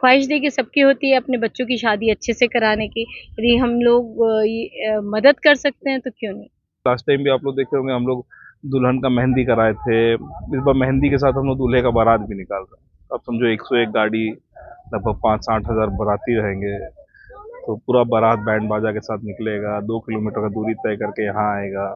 ख्वाहिश देखिए सबकी होती है अपने बच्चों की शादी अच्छे से कराने की। यदि हम लोग मदद कर सकते हैं तो क्यों नहीं। लास्ट टाइम भी आप लोग देखे होंगे, हम लोग दुल्हन का मेहंदी कराए थे। इस बार मेहंदी के साथ हम लोग दूल्हे का बारात भी निकाल रहे हैं। अब समझो 101 गाड़ी, लगभग 5-8 हज़ार बाराती रहेंगे। तो पूरा बारात बैंड बाजा के साथ निकलेगा, 2 किलोमीटर का दूरी तय करके यहाँ आएगा।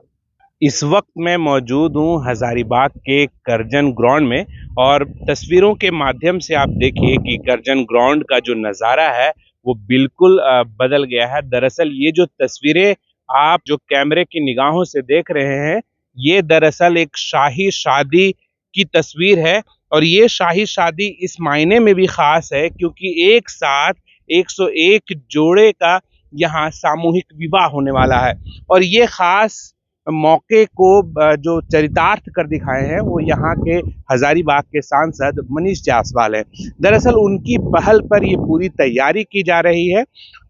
इस वक्त मैं मौजूद हूँ हजारीबाग के करजन ग्राउंड में, और तस्वीरों के माध्यम से आप देखिए कि करजन ग्राउंड का जो नज़ारा है वो बिल्कुल बदल गया है। दरअसल ये जो तस्वीरें आप जो कैमरे की निगाहों से देख रहे हैं, ये दरअसल एक शाही शादी की तस्वीर है। और ये शाही शादी इस मायने में भी खास है क्योंकि एक साथ 101 जोड़े का यहाँ सामूहिक विवाह होने वाला है। और ये खास मौके को जो चरितार्थ कर दिखाए हैं वो यहाँ के हजारीबाग के सांसद मनीष जायसवाल हैं। दरअसल उनकी पहल पर ये पूरी तैयारी की जा रही है।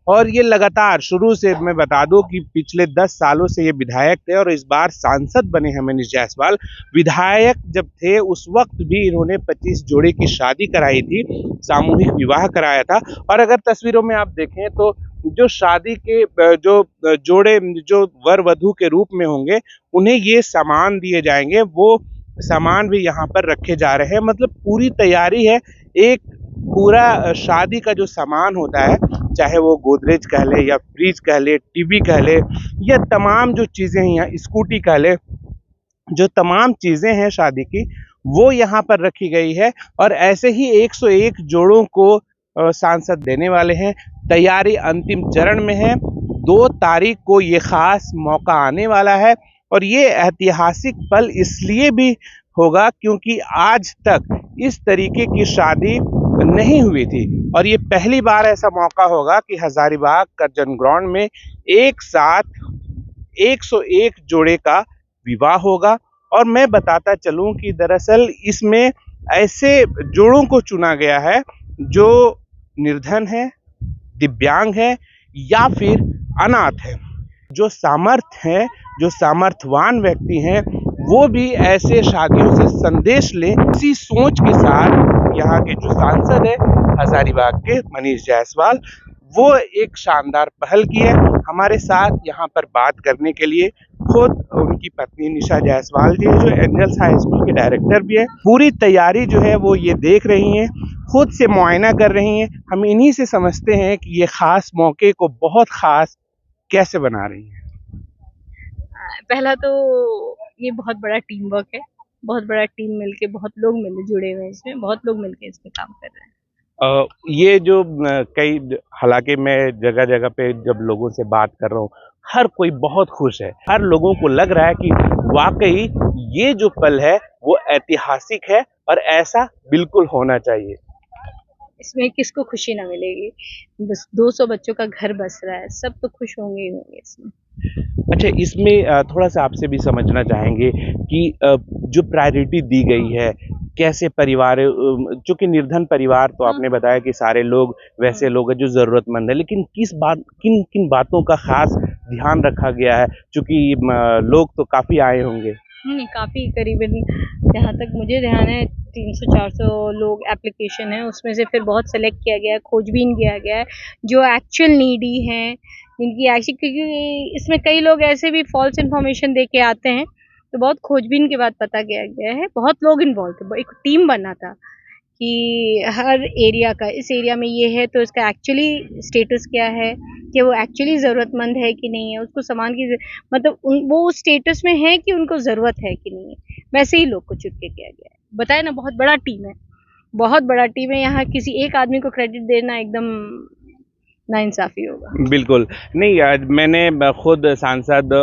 और ये लगातार शुरू से मैं बता दूं कि पिछले 10 सालों से ये विधायक थे और इस बार सांसद बने हैं मनीष जायसवाल। विधायक जब थे उस वक्त भी इन्होंने 25 जोड़े की शादी कराई थी, सामूहिक विवाह कराया था। और अगर तस्वीरों में आप देखें तो जो शादी के जो जोड़े जो वर वधू के रूप में होंगे, उन्हें ये सामान दिए जाएंगे, वो सामान भी यहाँ पर रखे जा रहे हैं। मतलब पूरी तैयारी है। एक पूरा शादी का जो सामान होता है, चाहे वो गोदरेज कह ले या फ्रिज कह ले, टीवी कह ले, या तमाम जो चीज़ें हैं, या स्कूटी कह ले, जो तमाम चीज़ें हैं शादी की वो यहाँ पर रखी गई है। और ऐसे ही 101 जोड़ों को सांसद देने वाले हैं। तैयारी अंतिम चरण में है। 2 तारीख को ये खास मौका आने वाला है और ये ऐतिहासिक पल इसलिए भी होगा क्योंकि आज तक इस तरीके की शादी नहीं हुई थी। और ये पहली बार ऐसा मौका होगा कि हजारीबाग करजन ग्राउंड में एक साथ 101 जोड़े का विवाह होगा। और मैं बताता चलूं कि दरअसल इसमें ऐसे जोड़ों को चुना गया है जो निर्धन है, दिव्यांग है या फिर अनाथ है। जो सामर्थ्य है, जो सामर्थ्यवान व्यक्ति हैं, वो भी ऐसे शादियों से संदेश लें। इसी सोच के साथ यहाँ के जो सांसद है हजारीबाग के मनीष जायसवाल, वो एक शानदार पहल की है। हमारे साथ यहाँ पर बात करने के लिए खुद उनकी पत्नी निशा जायसवाल जी है, जो एंजल्स हाई स्कूल के डायरेक्टर भी है। पूरी तैयारी जो है वो ये देख रही हैं, खुद से मुआयना कर रही हैं। हम इन्हीं से समझते हैं कि ये खास मौके को बहुत खास कैसे बना रही हैं। पहला तो ये बहुत बड़ा टीम वर्क है। बहुत बड़ा टीम मिलके, बहुत लोग मिले जुड़े हुए हैं इसमें, बहुत लोग मिलके इसमें काम कर रहे हैं। ये जो कई, हालांकि मैं जगह जगह पे जब लोगों से बात कर रहा हूँ, हर कोई बहुत खुश है। हर लोगों को लग रहा है कि वाकई ये जो पल है वो ऐतिहासिक है और ऐसा बिल्कुल होना चाहिए। इसमें किसको खुशी ना मिलेगी। बस 200 बच्चों का घर बस रहा है, सब तो खुश होंगे ही होंगे इसमें। अच्छा, इसमें थोड़ा सा आपसे भी समझना चाहेंगे कि जो प्रायोरिटी दी गई है, कैसे परिवार, चूंकि निर्धन परिवार तो आपने बताया कि सारे लोग वैसे लोग हैं जो ज़रूरतमंद है, लेकिन किन किन बातों का खास ध्यान रखा गया है, चूंकि लोग तो काफ़ी आए होंगे। नहीं, काफ़ी करीबन जहाँ तक मुझे ध्यान है 300-400 लोग एप्लीकेशन है, उसमें से फिर बहुत सेलेक्ट किया गया है, खोजबीन किया गया है, जो एक्चुअल नीडी हैं, जिनकी एक्चुअली, क्योंकि इसमें कई लोग ऐसे भी फॉल्स इन्फॉर्मेशन दे के आते हैं, तो बहुत खोजबीन के बाद पता किया गया है। बहुत लोग इन्वॉल्व थे, एक टीम बना था कि हर एरिया का, इस एरिया में ये है तो इसका एक्चुअली स्टेटस क्या है, कि वो एक्चुअली ज़रूरतमंद है कि नहीं है, उसको सामान की मतलब वो उस स्टेटस में है कि उनको ज़रूरत है कि नहीं है, वैसे ही लोग को चुन के किया गया है। बताया ना, बहुत बड़ा टीम है, बहुत बड़ा टीम है। यहाँ किसी एक आदमी को क्रेडिट देना एकदम नाइंसाफ़ी होगा। बिल्कुल नहीं, आज मैंने खुद सांसद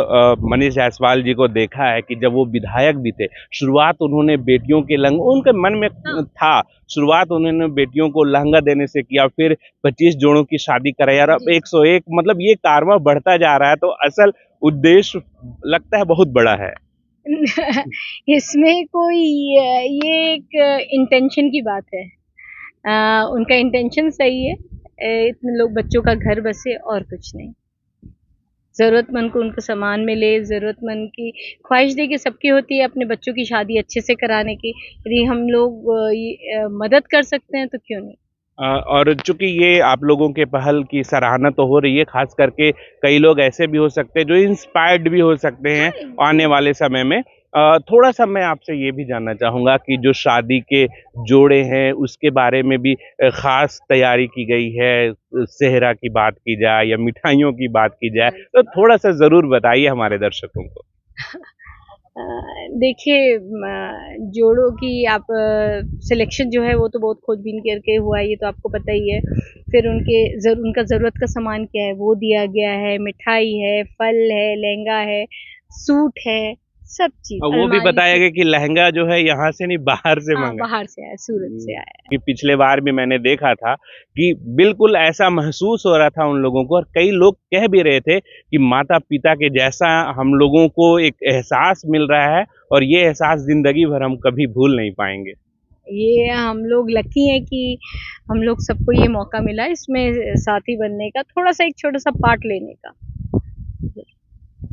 मनीष जायसवाल जी को देखा है कि जब वो विधायक भी थे, शुरुआत उन्होंने बेटियों के उनके मन में था, शुरुआत उन्होंने बेटियों को लहंगा देने से किया, फिर 25 जोड़ों की शादी कराई और अब 101, मतलब ये कारवां बढ़ता जा रहा है। तो असल उद्देश्य लगता है बहुत बड़ा है। इसमें कोई ये एक इंटेंशन की बात है। उनका इंटेंशन सही है। इतने लोग बच्चों का घर बसे और कुछ नहीं। ज़रूरतमंद को उनको सामान मिले, ज़रूरतमंद की ख्वाहिश देखिए सबकी होती है अपने बच्चों की शादी अच्छे से कराने की। यदि हम लोग मदद कर सकते हैं तो क्यों नहीं। और चूंकि ये आप लोगों के पहल की सराहना तो हो रही है, खास करके कई लोग ऐसे भी हो सकते हैं जो इंस्पायर्ड भी हो सकते हैं आने वाले समय में। थोड़ा सा मैं आपसे ये भी जानना चाहूँगा कि जो शादी के जोड़े हैं उसके बारे में भी खास तैयारी की गई है, सेहरा की बात की जाए या मिठाइयों की बात की जाए, तो थोड़ा सा ज़रूर बताइए हमारे दर्शकों को। देखिए जोड़ों की आप सिलेक्शन जो है वो तो बहुत खोजबीन करके हुआ है, ये तो आपको पता ही है। फिर उनका ज़रूरत का सामान क्या है वो दिया गया है, मिठाई है, फल है, लहंगा है, सूट है, सब चीज़ और वो भी अलमारी बताया से। गया कि लहंगा जो है यहाँ से नहीं बाहर से हाँ, मंगा। बाहर से आया, सूरत से आया कि पिछले बार भी मैंने देखा था कि बिल्कुल ऐसा महसूस हो रहा था उन लोगों को, और कई लोग कह भी रहे थे कि माता पिता के जैसा हम लोगों को एक एहसास मिल रहा है, और ये एहसास जिंदगी भर हम कभी भूल नहीं पाएंगे। है। ये हम लोग लकी हैं कि हम लोग सबको ये मौका मिला इसमें साथी बनने का, थोड़ा-सा एक छोटा-सा पार्ट लेने का।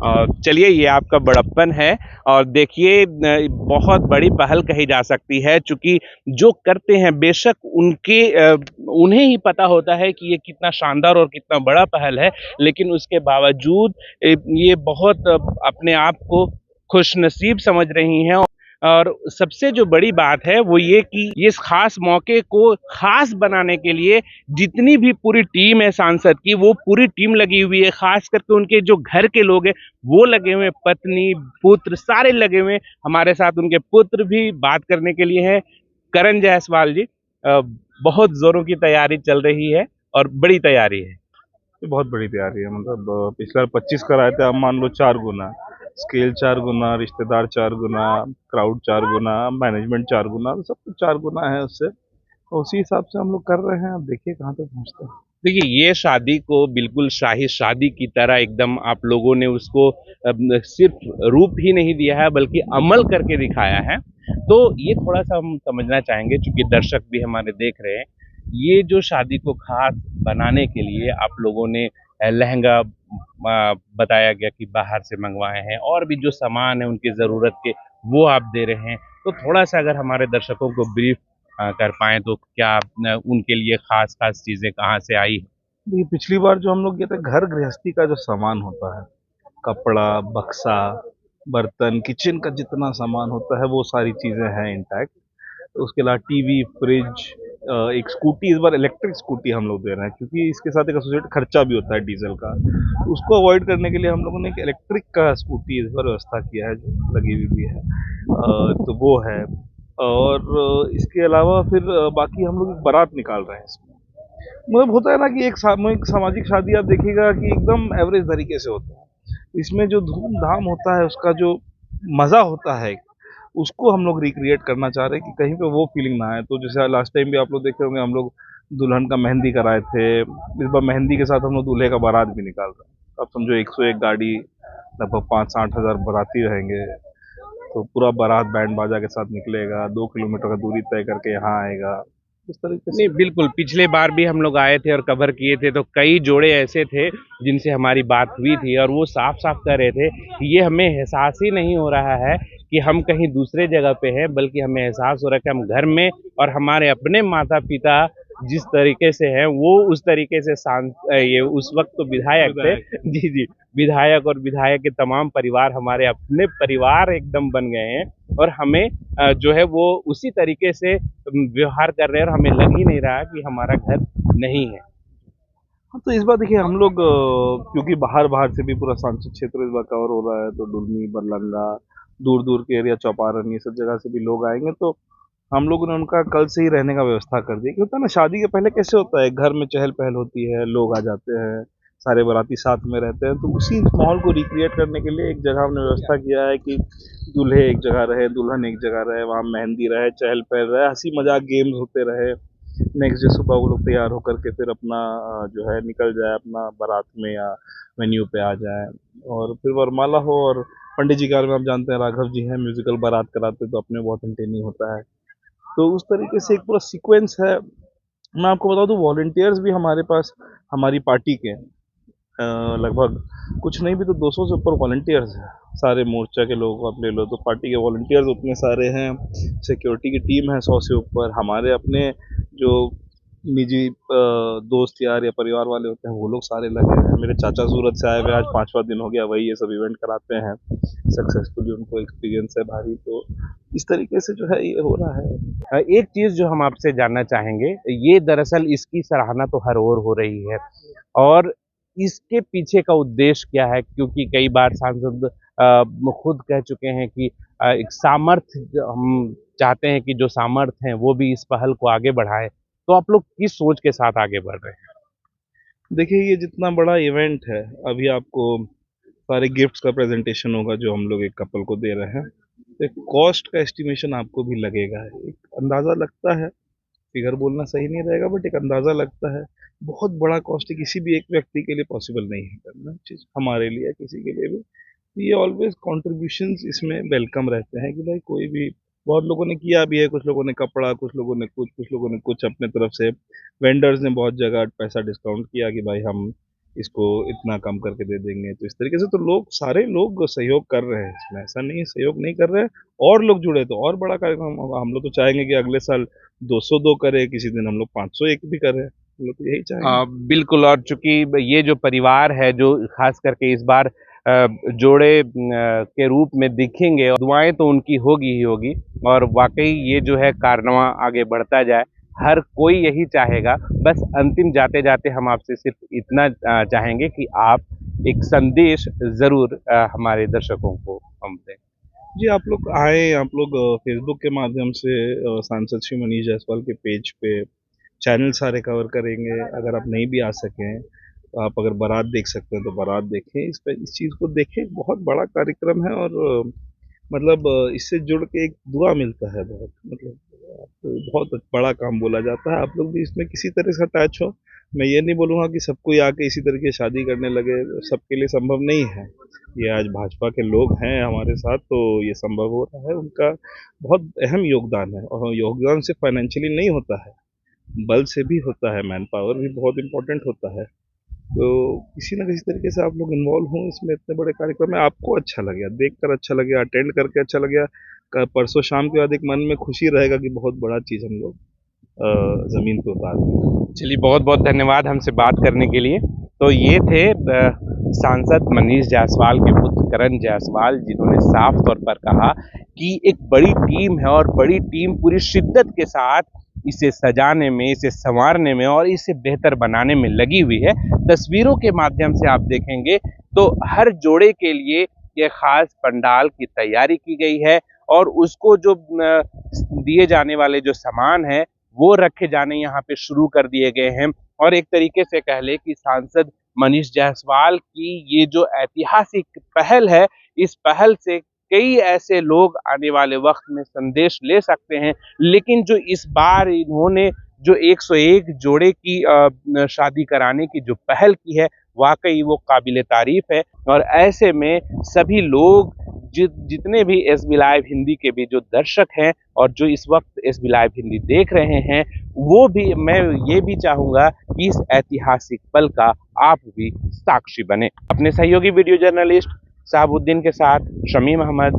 और चलिए, ये आपका बड़प्पन है, और देखिए बहुत बड़ी पहल कही जा सकती है, चूंकि जो करते हैं बेशक उन्हें ही पता होता है कि ये कितना शानदार और कितना बड़ा पहल है, लेकिन उसके बावजूद ये बहुत अपने आप को खुशनसीब समझ रही हैं। और सबसे जो बड़ी बात है वो ये कि ये इस खास मौके को खास बनाने के लिए जितनी भी पूरी टीम है सांसद की, वो पूरी टीम लगी हुई है। खास करके उनके जो घर के लोग हैं वो लगे हुए हैं, पत्नी पुत्र सारे लगे हुए हैं। हमारे साथ उनके पुत्र भी बात करने के लिए हैं, करण जायसवाल जी। बहुत जोरों की तैयारी चल रही है और बड़ी तैयारी है। ये बहुत बड़ी तैयारी है, मतलब पिछला 25 कराए थे, अब मान लो 4 गुना स्केल, 4 गुना रिश्तेदार, 4 गुना क्राउड, 4 गुना मैनेजमेंट, 4 गुना सब कुछ 4 गुना है उससे। तो उसी हिसाब से हम लोग कर रहे हैं, अब देखिए कहाँ तक पहुँचते हैं। देखिए, ये शादी को बिल्कुल शाही शादी की तरह एकदम आप लोगों ने उसको सिर्फ रूप ही नहीं दिया है बल्कि अमल करके दिखाया है। तो ये थोड़ा सा हम समझना चाहेंगे, चूंकि दर्शक भी हमारे देख रहे हैं। ये जो शादी को खास बनाने के लिए आप लोगों ने लहंगा बताया गया कि बाहर से मंगवाए हैं, और भी जो सामान है उनकी ज़रूरत के वो आप दे रहे हैं। तो थोड़ा सा अगर हमारे दर्शकों को ब्रीफ कर पाएँ तो क्या उनके लिए खास-खास चीज़ें कहाँ से आई? देखिए पिछली बार जो हम लोग गए थे, घर गृहस्थी का जो सामान होता है, कपड़ा, बक्सा, बर्तन, किचन का जितना सामान होता है वो सारी चीज़ें हैं इंटैक्ट। उसके अलावा टीवी, फ्रिज, एक स्कूटी, इस बार इलेक्ट्रिक स्कूटी हम लोग दे रहे हैं क्योंकि इसके साथ एक एसोसिएटेड खर्चा भी होता है डीजल का। तो उसको अवॉइड करने के लिए हम लोगों ने एक इलेक्ट्रिक का स्कूटी इस बार व्यवस्था किया है, जो लगी हुई भी है। तो वो है। और इसके अलावा फिर बाकी हम लोग एक बारात निकाल रहे हैं इसमें। मतलब होता है ना कि एक सामूहिक सामाजिक शादी आप देखिएगा कि एकदम एवरेज तरीके से होता है। इसमें जो धूम-धाम होता है, उसका जो मज़ा होता है, उसको हम लोग रिक्रिएट करना चाह रहे हैं कि कहीं पे वो फीलिंग ना आए। तो जैसे लास्ट टाइम भी आप लोग देखे होंगे, हम लोग दुल्हन का मेहंदी कराए थे। इस बार मेहंदी के साथ हम लोग दूल्हे का बारात भी निकाल रहे हैं। अब समझो 101 गाड़ी, लगभग 5-8 हज़ार बाराती रहेंगे। तो पूरा बारात बैंड बाजा के साथ निकलेगा, 2 किलोमीटर का दूरी तय करके यहाँ आएगा। इस तरीके नहीं, से। बिल्कुल, पिछले बार भी हम लोग आए थे और कवर किए थे, तो कई जोड़े ऐसे थे जिनसे हमारी बात हुई थी, और वो साफ-साफ कह रहे थे कि ये हमें एहसास ही नहीं हो रहा है कि हम कहीं दूसरे जगह पे हैं, बल्कि हमें एहसास हो रहा है कि हम घर में, और हमारे अपने माता-पिता जिस तरीके से हैं, वो उस तरीके से ये उस वक़्त तो विधायक थे। जी, जी, विधायक और विधायक के तमाम परिवार हमारे अपने परिवार एकदम बन गए हैं, और हमें जो है वो उसी तरीके से व्यवहार कर रहे हैं, और हमें लग ही नहीं रहा कि हमारा घर नहीं है। हाँ, तो इस बार देखिए हम लोग क्योंकि बाहर-बाहर से भी पूरा सांसद क्षेत्र इस बार कवर हो रहा है, तो डुलमी, बरलंगा, दूर-दूर के एरिया, चौपारण, ये सब जगह से भी लोग आएँगे। तो हम लोगों ने उनका कल से ही रहने का व्यवस्था कर दी, कि होता है ना शादी के पहले कैसे होता है, घर में चहल-पहल होती है, लोग आ जाते हैं, सारे बाराती साथ में रहते हैं। तो उसी माहौल को रिक्रिएट करने के लिए एक जगह हमने व्यवस्था किया है कि दूल्हे एक जगह रहे, दुल्हन एक जगह रहे, वहाँ मेहंदी रहे, चहल-पहल रहे, हँसी-मज़ाक, गेम्स होते रहे। नेक्स्ट डे सुबह वो लोग तैयार होकर के फिर अपना जो है निकल जाए अपना बारात में या वेन्यू पे आ जाए, और फिर वरमाला हो। और पंडित जी के बारे में आप जानते हैं, राघव जी हैं, म्यूजिकल बारात कराते, तो अपने बहुत एंटरटेनिंग होता है। तो उस तरीके से एक पूरा सीक्वेंस है। मैं आपको बता दूं, वॉलंटियर्स भी हमारे पास हमारी पार्टी के लगभग कुछ नहीं भी तो 200 से ऊपर वॉलंटियर्स हैं। सारे मोर्चा के लोगों को आप ले लो तो पार्टी के वॉलंटियर्स उतने सारे हैं। सिक्योरिटी की टीम है 100 से ऊपर। हमारे अपने जो निजी दोस्त यार या परिवार वाले होते हैं वो लोग सारे लगे हैं। मेरे चाचा सूरत से आए हुए, आज 5वां दिन हो गया, वही ये सब इवेंट कराते हैं सक्सेसफुली, उनको एक्सपीरियंस है भारी। तो इस तरीके से जो है ये हो रहा है। एक चीज जो हम आपसे जानना चाहेंगे, ये दरअसल इसकी सराहना तो हर ओर हो रही है, और इसके पीछे का उद्देश्य क्या है? क्योंकि कई बार सांसद खुद कह चुके हैं कि एक सामर्थ्य हम चाहते हैं कि जो सामर्थ्य हैं वो भी इस पहल को आगे बढ़ाए। तो आप लोग किस सोच के साथ आगे बढ़ रहे हैं? देखिए ये जितना बड़ा इवेंट है, अभी आपको सारे गिफ्ट्स का प्रेजेंटेशन होगा जो हम लोग एक कपल को दे रहे हैं, तो एक कॉस्ट का एस्टिमेशन आपको भी लगेगा। एक अंदाज़ा लगता है, फिगर बोलना सही नहीं रहेगा बट एक अंदाज़ा लगता है। बहुत बड़ा कॉस्ट किसी भी एक व्यक्ति के लिए पॉसिबल नहीं है करना चीज़, हमारे लिए किसी के लिए भी। तो ये ऑलवेज कॉन्ट्रीब्यूशंस इसमें वेलकम रहते हैं कि भाई कोई भी, बहुत लोगों ने किया भी है, कुछ लोगों ने कपड़ा, कुछ लोगों ने कुछ लोगों ने कुछ अपने तरफ से। वेंडर्स ने बहुत जगह पैसा डिस्काउंट किया कि भाई हम इसको इतना कम करके दे देंगे। तो इस तरीके से तो लोग, सारे लोग सहयोग कर रहे हैं इसमें, ऐसा नहीं है सहयोग नहीं कर रहे हैं। और लोग जुड़े तो और बड़ा कार्यक्रम होगा। हम लोग तो चाहेंगे कि अगले साल 202 करे, किसी दिन हम लोग 501 भी करें, हम लोग तो यही चाहेंगे। बिल्कुल, और चूंकि ये जो परिवार है जो खास करके इस बार जोड़े के रूप में दिखेंगे, और दुआएं तो उनकी होगी ही होगी, और वाकई ये जो है कारनामा आगे बढ़ता जाए, हर कोई यही चाहेगा। बस अंतिम जाते जाते हम आपसे सिर्फ इतना चाहेंगे कि आप एक संदेश जरूर हमारे दर्शकों को हम दें। जी आप लोग आए, आप लोग फेसबुक के माध्यम से सांसद श्री मनीष जायसवाल के पेज पे चैनल सारे कवर करेंगे। अगर आप नहीं भी आ सकें तो आप अगर बारात देख सकते हैं तो बारात देखें, इस चीज़ को देखें। बहुत बड़ा कार्यक्रम है और मतलब इससे जुड़ के एक दुआ मिलता है बहुत, मतलब तो बहुत बड़ा काम बोला जाता है। आप लोग भी इसमें किसी तरह से अटैच हो। मैं ये नहीं बोलूँगा कि सब कोई आके इसी तरह की शादी करने लगे, सबके लिए संभव नहीं है। ये आज भाजपा के लोग हैं हमारे साथ तो ये संभव हो रहा है, उनका बहुत अहम योगदान है। और योगदान सिर्फ फाइनेंशियली नहीं होता है, बल से भी होता है, मैन पावर भी बहुत इंपॉर्टेंट होता है। तो किसी न किसी तरीके से आप लोग इन्वॉल्व हों इसमें, इतने बड़े कार्यक्रम में। आपको अच्छा लगे, देखकर अच्छा लगे, अटेंड करके अच्छा लगे, परसों शाम के बाद एक मन में खुशी रहेगा कि बहुत बड़ा चीज़ हम लोग ज़मीन पे उतार दिया। चलिए, बहुत बहुत धन्यवाद हमसे बात करने के लिए। तो ये थे सांसद मनीष जायसवाल के पुत्र करण जायसवाल, जिन्होंने साफ तौर पर कहा कि एक बड़ी टीम है और बड़ी टीम पूरी शिद्दत के साथ इसे सजाने में, इसे संवारने में और इसे बेहतर बनाने में लगी हुई है। तस्वीरों के माध्यम से आप देखेंगे तो हर जोड़े के लिए ये खास पंडाल की तैयारी की गई है, और उसको जो दिए जाने वाले जो सामान है वो रखे जाने यहाँ पे शुरू कर दिए गए हैं। और एक तरीके से कह ले कि सांसद मनीष जायसवाल की ये जो ऐतिहासिक पहल है, इस पहल से कई ऐसे लोग आने वाले वक्त में संदेश ले सकते हैं। लेकिन जो इस बार इन्होंने जो 101 जोड़े की शादी कराने की जो पहल की है, वाकई वो काबिले तारीफ है। और ऐसे में सभी लोग, जितने भी SB लाइव हिंदी के भी जो दर्शक हैं और जो इस वक्त SB लाइव हिंदी देख रहे हैं, वो भी, मैं ये भी चाहूँगा कि इस ऐतिहासिक पल का आप भी साक्षी बने। अपने सहयोगी वीडियो जर्नलिस्ट साहबुद्दीन के साथ Shamim Ahmad,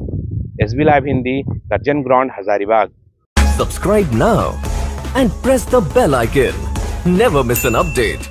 SB live Hindi, Curzon ground, Hazaribagh. Subscribe now and press the bell icon. Never miss an update.